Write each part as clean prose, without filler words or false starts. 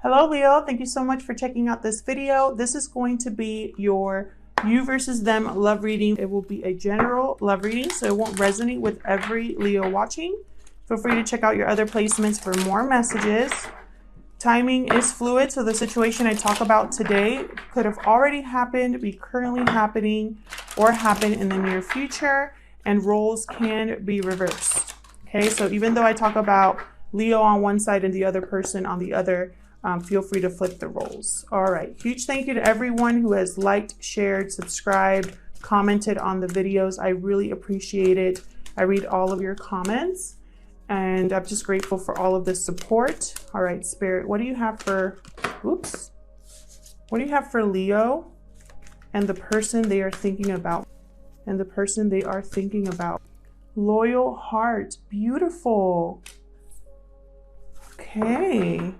Hello, Leo. Thank you so much for checking out this video. This is going to be your you versus them love reading. It will be a general love reading, so it won't resonate with every Leo watching. Feel free to check out your other placements for more messages. Timing is fluid, so the situation I talk about today could have already happened, be currently happening, or happen in the near future, and roles can be reversed. Okay, so even though I talk about Leo on one side and the other person on the other, feel free to flip the roles. All right, huge thank you to everyone who has liked, shared, subscribed, commented on the videos. I really appreciate it. I read all of your comments, and I'm just grateful for all of the support. All right, Spirit, what do you have for, oops, what do you have for Leo and the person they are thinking about? And the person they are thinking about. Loyal heart, beautiful. Okay.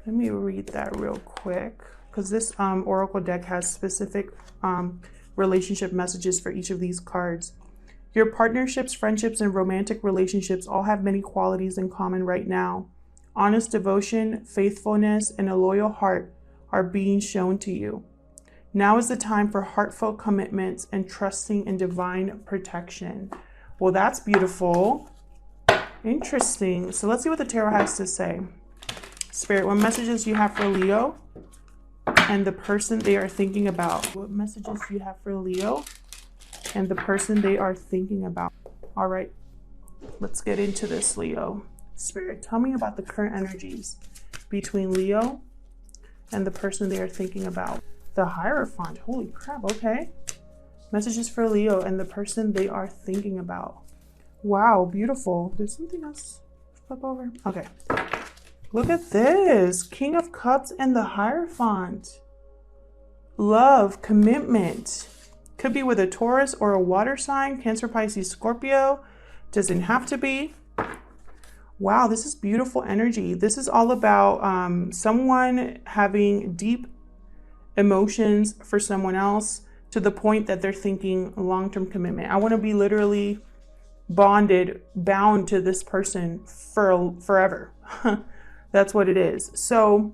Let me read that real quick, because this oracle deck has specific relationship messages for each of these cards. Your partnerships, friendships, and romantic relationships all have many qualities in common right now. Honest devotion, faithfulness, and a loyal heart are being shown to you. Now is the time for heartfelt commitments and trusting in divine protection. Well, that's beautiful. Interesting. So let's see what the tarot has to say. Spirit, what messages do you have for Leo and the person they are thinking about? What messages do you have for Leo and the person they are thinking about? All right, let's get into this, Leo. Spirit, tell me about the current energies between Leo and the person they are thinking about. The Hierophant, holy crap, okay. Messages for Leo and the person they are thinking about. Wow, beautiful. Did something else flip over? Okay. Look at this. King of Cups and the Hierophant. Love, commitment. Could be with a Taurus or a water sign. Cancer, Pisces, Scorpio. Doesn't have to be. Wow, this is beautiful energy. This is all about someone having deep emotions for someone else to the point that they're thinking long-term commitment. I want to be literally bound to this person for forever. That's what it is. So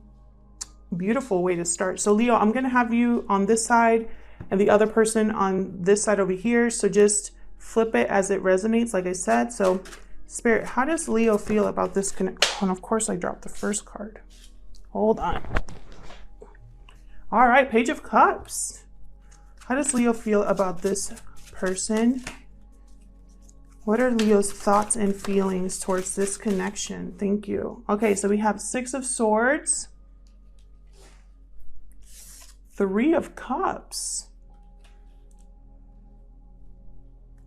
beautiful way to start. So Leo, I'm going to have you on this side and the other person on this side over here. So just flip it as it resonates, like I said. So Spirit, how does Leo feel about this connection? And of course I dropped the first card. Hold on. All right, Page of Cups. How does Leo feel about this person? What are Leo's thoughts and feelings towards this connection? Thank you. Okay, so we have Six of Swords, Three of Cups.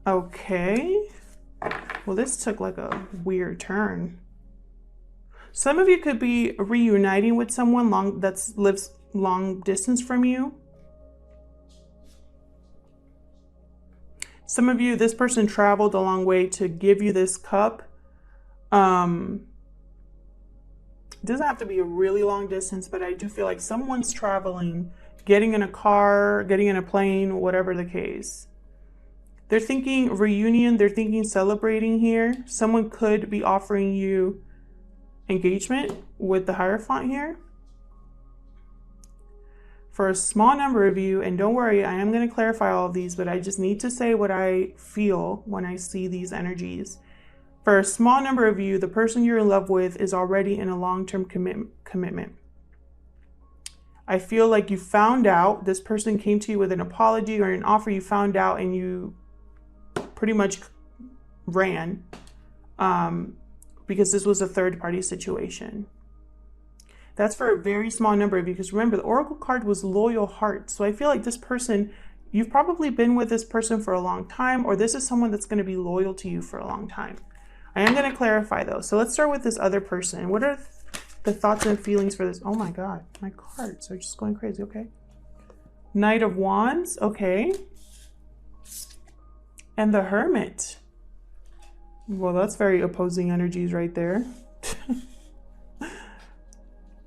Okay. Well, this took like a weird turn. Some of you could be reuniting with someone lives long distance from you. Some of you, this person traveled a long way to give you this cup. It doesn't have to be a really long distance, but I do feel like someone's traveling, getting in a car, getting in a plane, whatever the case. They're thinking reunion, they're thinking celebrating here. Someone could be offering you engagement with the Hierophant here. For a small number of you, and don't worry, I am going to clarify all of these, but I just need to say what I feel when I see these energies. For a small number of you, the person you're in love with is already in a long-term commitment. I feel like you found out, this person came to you with an apology or an offer, you found out and you pretty much ran because this was a third-party situation. That's for a very small number of you, because remember, the Oracle card was loyal heart. So I feel like this person, you've probably been with this person for a long time, or this is someone that's going to be loyal to you for a long time. I am going to clarify though. So let's start with this other person. What are the thoughts and feelings for this? Oh my God, my cards are just going crazy. Okay. Knight of Wands. Okay. And the Hermit. Well, that's very opposing energies right there.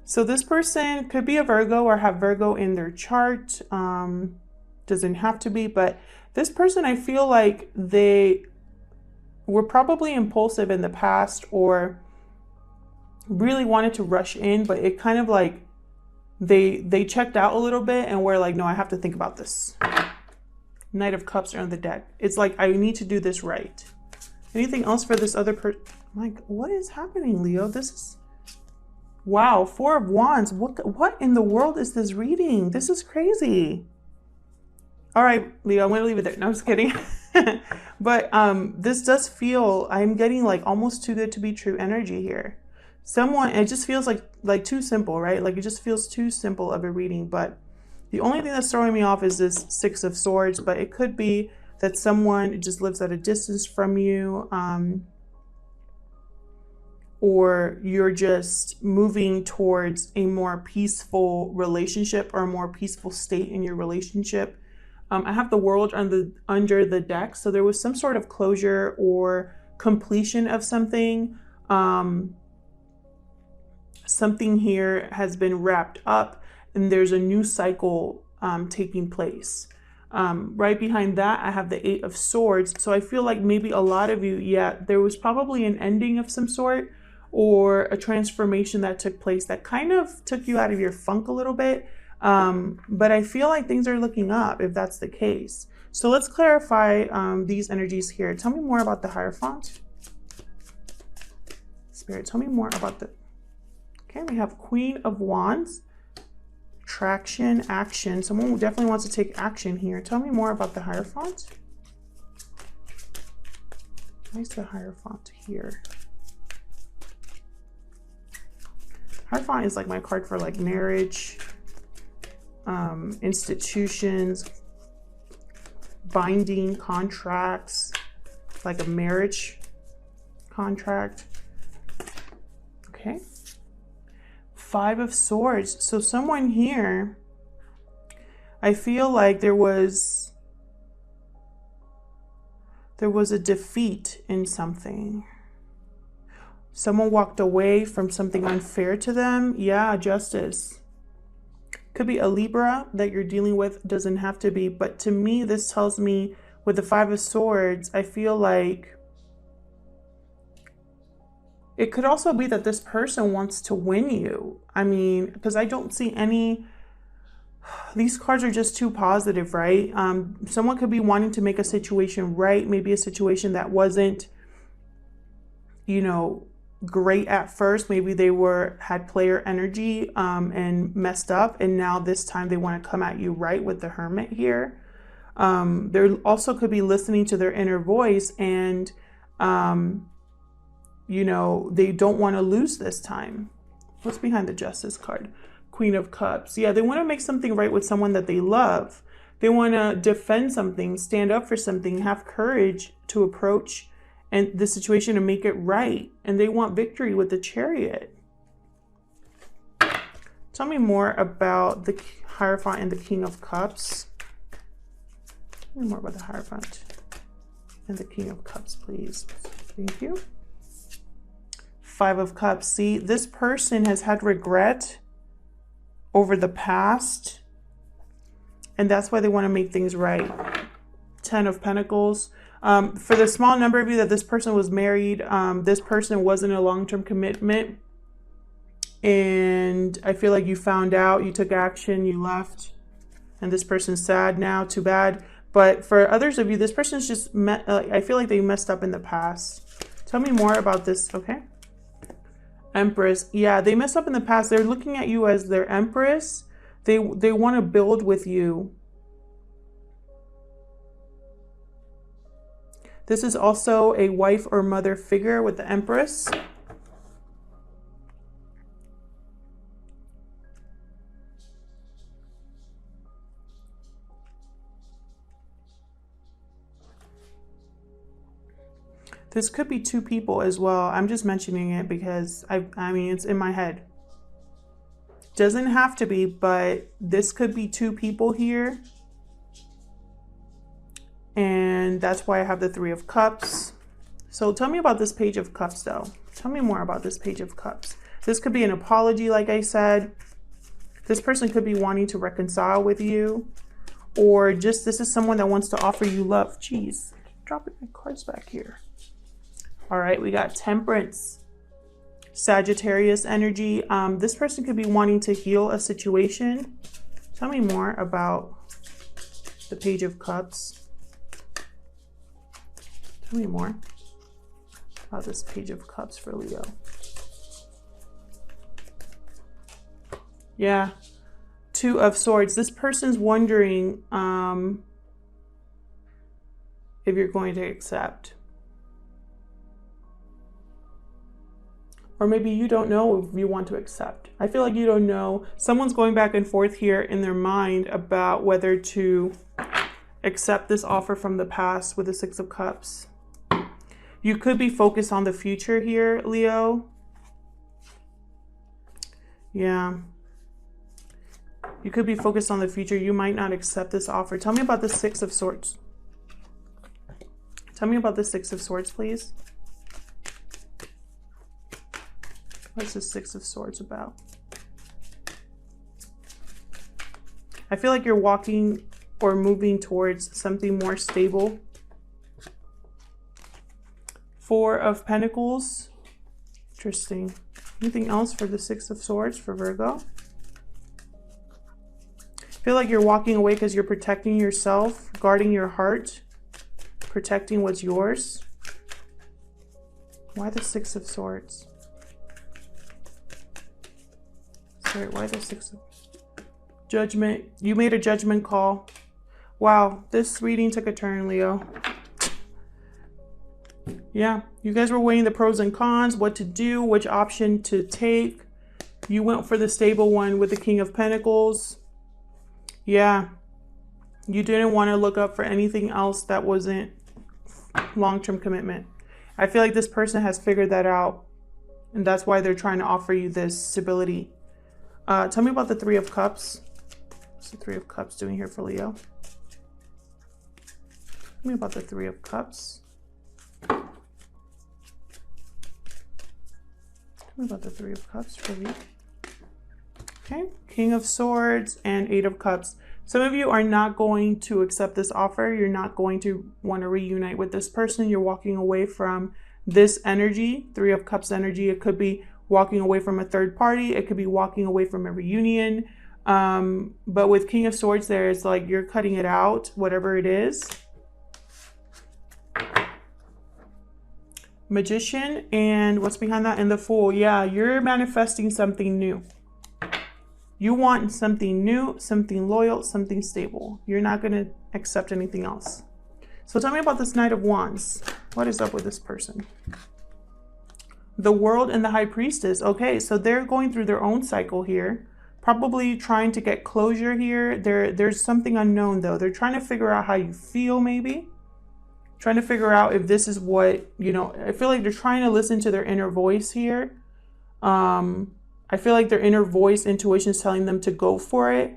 So this person could be a Virgo or have Virgo in their chart. Doesn't have to be, but this person, I feel like they were probably impulsive in the past, or really wanted to rush in, but it kind of like they checked out a little bit and were like, no, I have to think about this. Knight of Cups are on the deck. It's like, I need to do this right. Anything else for this other person? Like, what is happening, Leo? This is, wow, Four of Wands. What in the world is this reading? This is crazy. All right, Leo, I'm going to leave it there. No, I'm just kidding. But this does feel, I'm getting like almost too good to be true energy here. Someone, it just feels like too simple, right? Like it just feels too simple of a reading. But the only thing that's throwing me off is this Six of Swords. But it could be that someone just lives at a distance from you, or you're just moving towards a more peaceful relationship or a more peaceful state in your relationship. I have the World under the deck. So there was some sort of closure or completion of something. Something here has been wrapped up and there's a new cycle taking place. Right behind that, I have the Eight of Swords. So I feel like maybe a lot of you, yeah, there was probably an ending of some sort or a transformation that took place that kind of took you out of your funk a little bit. But I feel like things are looking up if that's the case. So let's clarify these energies here. Tell me more about the Hierophant. Spirit, tell me more about the... Okay, we have Queen of Wands. Traction, action. Someone who definitely wants to take action here. Tell me more about the Hierophant. Why is the Hierophant here? Hierophant is like my card for like marriage, institutions, binding contracts, like a marriage contract. Okay. Five of Swords. So someone here, I feel like there was a defeat in something. Someone walked away from something unfair to them. Yeah, justice. Could be a Libra that you're dealing with, doesn't have to be. But to me, this tells me with the Five of Swords, I feel like it could also be that this person wants to win you. I mean, because I don't see any, these cards are just too positive, right? Someone could be wanting to make a situation right. Maybe a situation that wasn't, you know, great at first. Maybe they had player energy and messed up. And now this time they want to come at you right with the Hermit here. There also could be listening to their inner voice and, you know, they don't want to lose this time. What's behind the Justice card? Queen of Cups. Yeah, they want to make something right with someone that they love. They want to defend something, stand up for something, have courage to approach and the situation and make it right. And they want victory with the Chariot. Tell me more about the Hierophant and the King of Cups. Tell me more about the Hierophant and the King of Cups, please. Thank you. Five of Cups. See, this person has had regret over the past, and that's why they want to make things right. 10 of Pentacles. For the small number of you that this person was married, this person wasn't a long-term commitment, and I feel like you found out, you took action, you left, and this person's sad now. Too bad. But for others of you, this person's just I feel like they messed up in the past. Tell me more about this. Okay. Empress. Yeah, they messed up in the past. They're looking at you as their Empress. They want to build with you. This is also a wife or mother figure with the Empress. This could be two people as well. I'm just mentioning it because I mean, it's in my head. Doesn't have to be, but this could be two people here. And that's why I have the Three of Cups. So tell me about this Page of Cups though. Tell me more about this Page of Cups. This could be an apology, like I said. This person could be wanting to reconcile with you. Or just this is someone that wants to offer you love. Jeez, dropping my cards back here. All right, we got Temperance. Sagittarius energy. This person could be wanting to heal a situation. Tell me more about the Page of Cups. Tell me more about this Page of Cups for Leo. Yeah. Two of Swords. This person's wondering if you're going to accept. Or maybe you don't know if you want to accept. I feel like you don't know. Someone's going back and forth here in their mind about whether to accept this offer from the past with the Six of Cups. You could be focused on the future here, Leo. Yeah. You could be focused on the future. You might not accept this offer. Tell me about the Six of Swords. Tell me about the Six of Swords, please. What's the Six of Swords about? I feel like you're walking or moving towards something more stable. Four of Pentacles. Interesting. Anything else for the Six of Swords for Virgo? I feel like you're walking away because you're protecting yourself, guarding your heart, protecting what's yours. Why the Six of Swords? Sorry, why the Six of Judgment? You made a judgment call. Wow, this reading took a turn, Leo. Yeah, you guys were weighing the pros and cons, what to do, which option to take. You went for the stable one with the King of Pentacles. Yeah, you didn't want to look up for anything else that wasn't long-term commitment. I feel like this person has figured that out, and that's why they're trying to offer you this stability. Tell me about the Three of Cups. What's the Three of Cups doing here for Leo? Tell me about the Three of Cups. Tell me about the Three of Cups for Leo. Okay, King of Swords and Eight of Cups. Some of you are not going to accept this offer. You're not going to want to reunite with this person. You're walking away from this energy, Three of Cups energy. It could be walking away from a third party. It could be walking away from a reunion. But with King of Swords there, it's like you're cutting it out, whatever it is. Magician, and what's behind that? And the Fool. Yeah, you're manifesting something new. You want something new, something loyal, something stable. You're not going to accept anything else. So tell me about this Knight of Wands. What is up with this person? The World and the High Priestess. Okay, so they're going through their own cycle here. Probably trying to get closure here. There's something unknown though. They're trying to figure out how you feel maybe. Trying to figure out if this is what, you know, I feel like they're trying to listen to their inner voice here. I feel like their inner voice, intuition is telling them to go for it.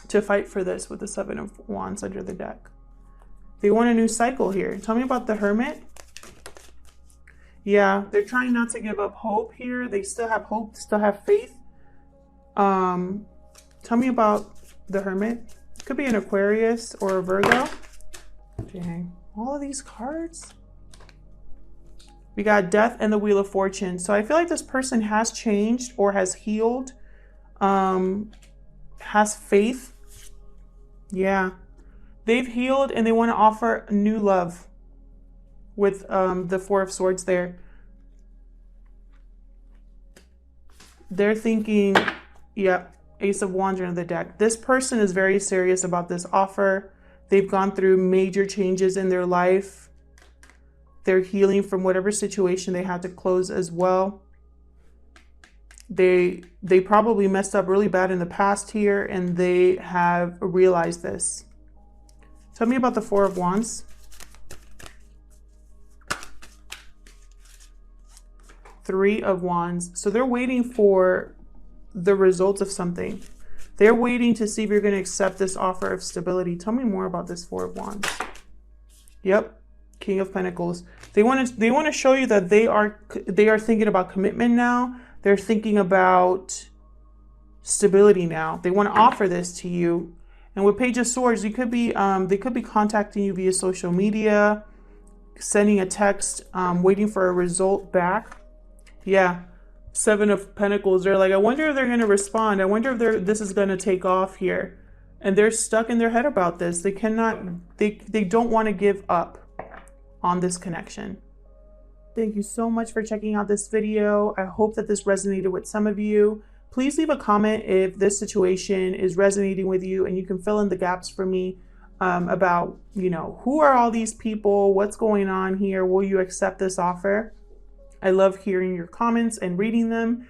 To fight for this with the Seven of Wands under the deck. They want a new cycle here. Tell me about the Hermit. Yeah, they're trying not to give up hope here. They still have hope, still have faith. Tell me about the Hermit. Could be an Aquarius or a Virgo. Dang, all of these cards. We got Death and the Wheel of Fortune. So I feel like this person has changed or has healed, has faith. Yeah, they've healed and they want to offer new love with the Four of Swords there. They're thinking, yeah, Ace of Wands under the deck. This person is very serious about this offer. They've gone through major changes in their life. They're healing from whatever situation they had to close as well. They probably messed up really bad in the past here, and they have realized this. Tell me about the Four of Wands. Three of Wands. So they're waiting for the results of something. They're waiting to see if you're going to accept this offer of stability. Tell me more about this Four of Wands. Yep. King of Pentacles. They want to show you that they are thinking about commitment now. They're thinking about stability now. They want to offer this to you. And with Page of Swords, you could be they could be contacting you via social media. sending a text, waiting for a result back. Yeah, 7 of Pentacles. They're like, I wonder if they're going to respond. I wonder if this is going to take off here. And they're stuck in their head about this. They cannot, they don't want to give up on this connection. Thank you so much for checking out this video. I hope that this resonated with some of you. Please leave a comment if this situation is resonating with you, and you can fill in the gaps for me about, you know, who are all these people? What's going on here? Will you accept this offer? I love hearing your comments and reading them.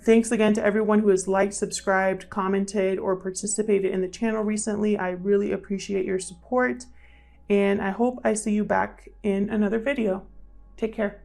Thanks again to everyone who has liked, subscribed, commented, or participated in the channel recently. I really appreciate your support, and I hope I see you back in another video. Take care.